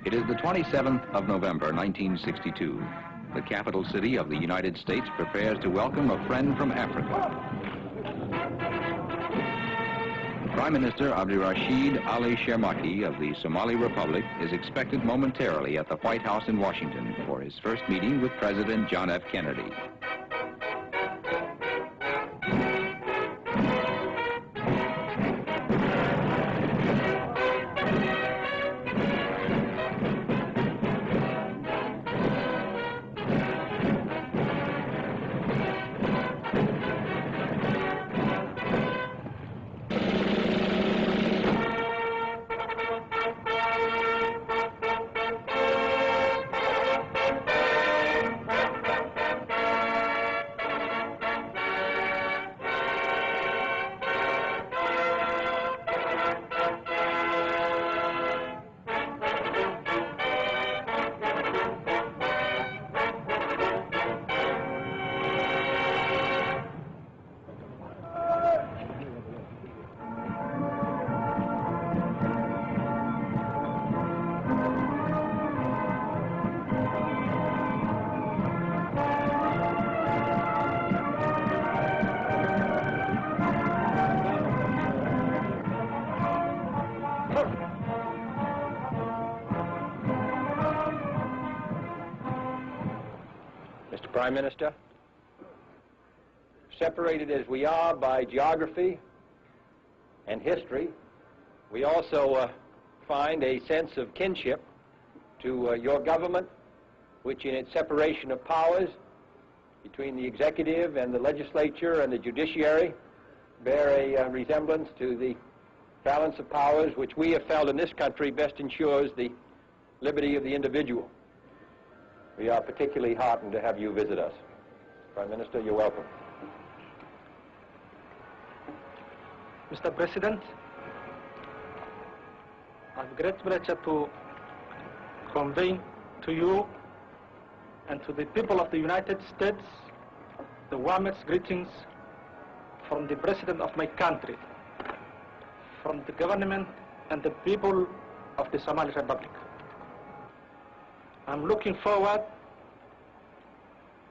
It is the 27th of November, 1962. The capital city of the United States prepares to welcome a friend from Africa. Prime Minister Cabdirashiid Ali Sharmaarke of the Somali Republic is expected momentarily at the White House in Washington for his first meeting with President John F. Kennedy. Mr. Prime Minister, separated as we are by geography and history, we also find a sense of kinship to your government, which in its separation of powers between the executive and the legislature and the judiciary bear a resemblance to the balance of powers which we have felt in this country best ensures the liberty of the individual. We are particularly heartened to have you visit us. Prime Minister, you're welcome. Mr. President, I have great pleasure to convey to you and to the people of the United States the warmest greetings from the President of my country, from the government and the people of the Somali Republic. I'm looking forward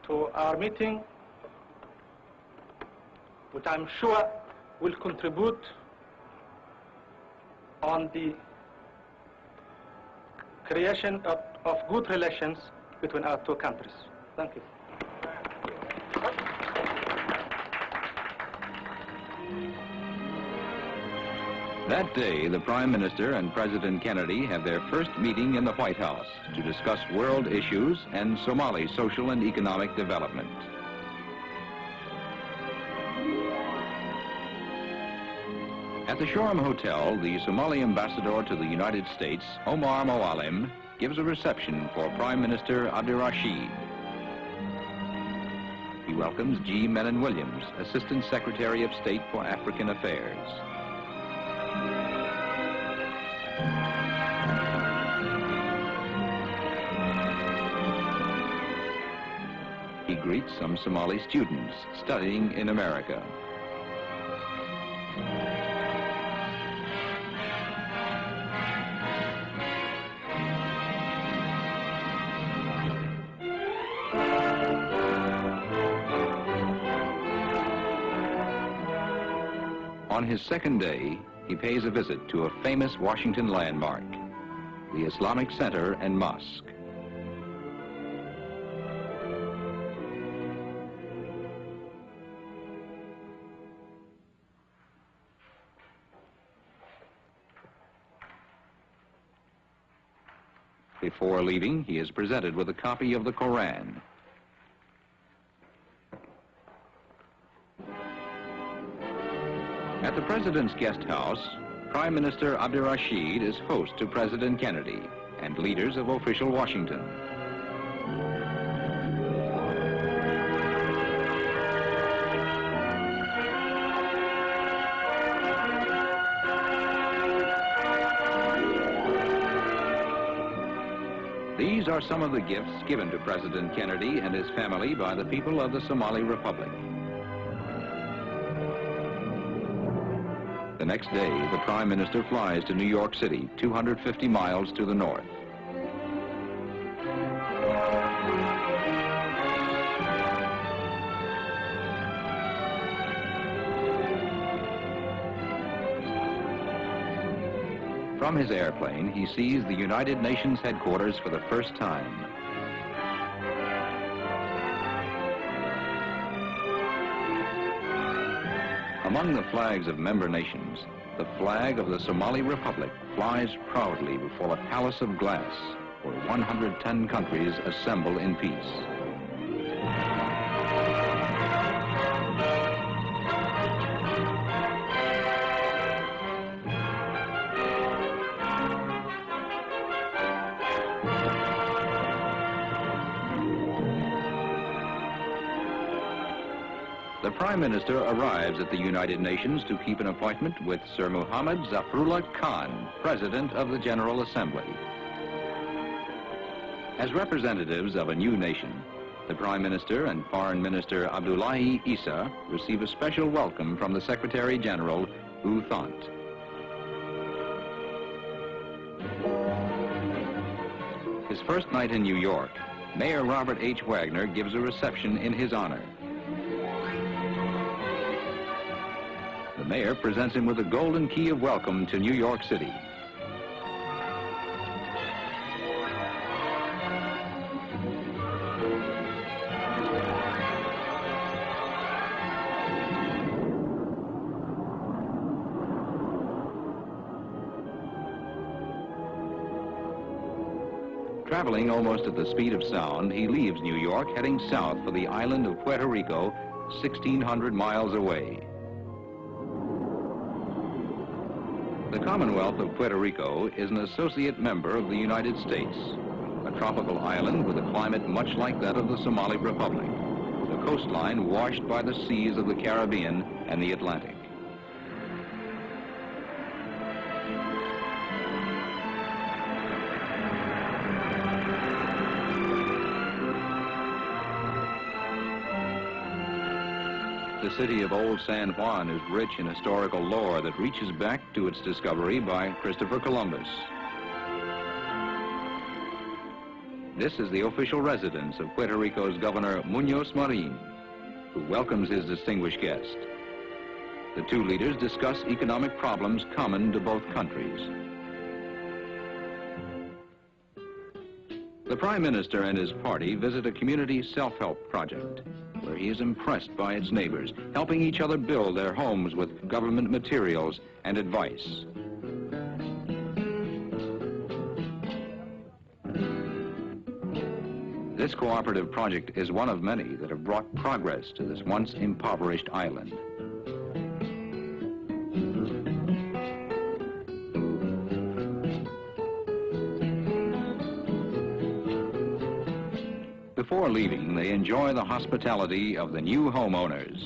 to our meeting, which I'm sure will contribute on the creation of good relations between our two countries. Thank you. That day, the Prime Minister and President Kennedy have their first meeting in the White House to discuss world issues and Somali social and economic development. At the Shoreham Hotel, the Somali ambassador to the United States, Omar Moalim, gives a reception for Prime Minister Cabdirashiid. He welcomes G. Menon Williams, Assistant Secretary of State for African Affairs. He greets some Somali students studying in America. On his second day, he pays a visit to a famous Washington landmark, the Islamic Center and Mosque. Before leaving, he is presented with a copy of the Koran. At the President's guest house, Prime Minister Cabdirashiid is host to President Kennedy and leaders of official Washington. These are some of the gifts given to President Kennedy and his family by the people of the Somali Republic. The next day, the Prime Minister flies to New York City, 250 miles to the north. From his airplane, he sees the United Nations headquarters for the first time. Among the flags of member nations, the flag of the Somali Republic flies proudly before a palace of glass where 110 countries assemble in peace. The Prime Minister arrives at the United Nations to keep an appointment with Sir Mohammed Zafrullah Khan, President of the General Assembly. As representatives of a new nation, the Prime Minister and Foreign Minister Abdullahi Isa receive a special welcome from the Secretary General, U Thant. His first night in New York, Mayor Robert H. Wagner gives a reception in his honor. The mayor presents him with a golden key of welcome to New York City. Traveling almost at the speed of sound, he leaves New York, heading south for the island of Puerto Rico, 1,600 miles away. The Commonwealth of Puerto Rico is an associate member of the United States, a tropical island with a climate much like that of the Somali Republic, with a coastline washed by the seas of the Caribbean and the Atlantic. The city of Old San Juan is rich in historical lore that reaches back to its discovery by Christopher Columbus. This is the official residence of Puerto Rico's Governor Muñoz Marin, who welcomes his distinguished guest. The two leaders discuss economic problems common to both countries. The Prime Minister and his party visit a community self-help project, where he is impressed by its neighbors, helping each other build their homes with government materials and advice. This cooperative project is one of many that have brought progress to this once impoverished island. Before leaving, they enjoy the hospitality of the new homeowners.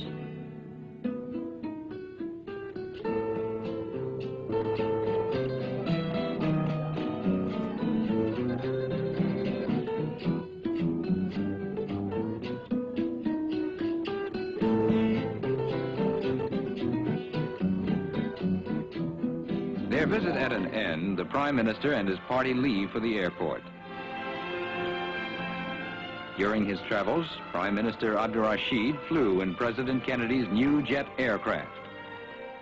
Their visit at an end, the Prime Minister and his party leave for the airport. During his travels, Prime Minister Cabdirashiid flew in President Kennedy's new jet aircraft.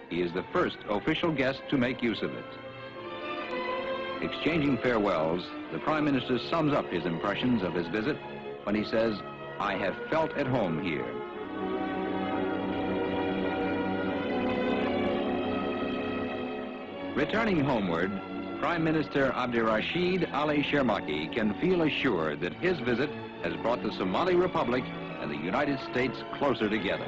He is the first official guest to make use of it. Exchanging farewells, the Prime Minister sums up his impressions of his visit when he says, "I have felt at home here." Returning homeward, Prime Minister Cabdirashiid Sharmaarke can feel assured that his visit has brought the Somali Republic and the United States closer together.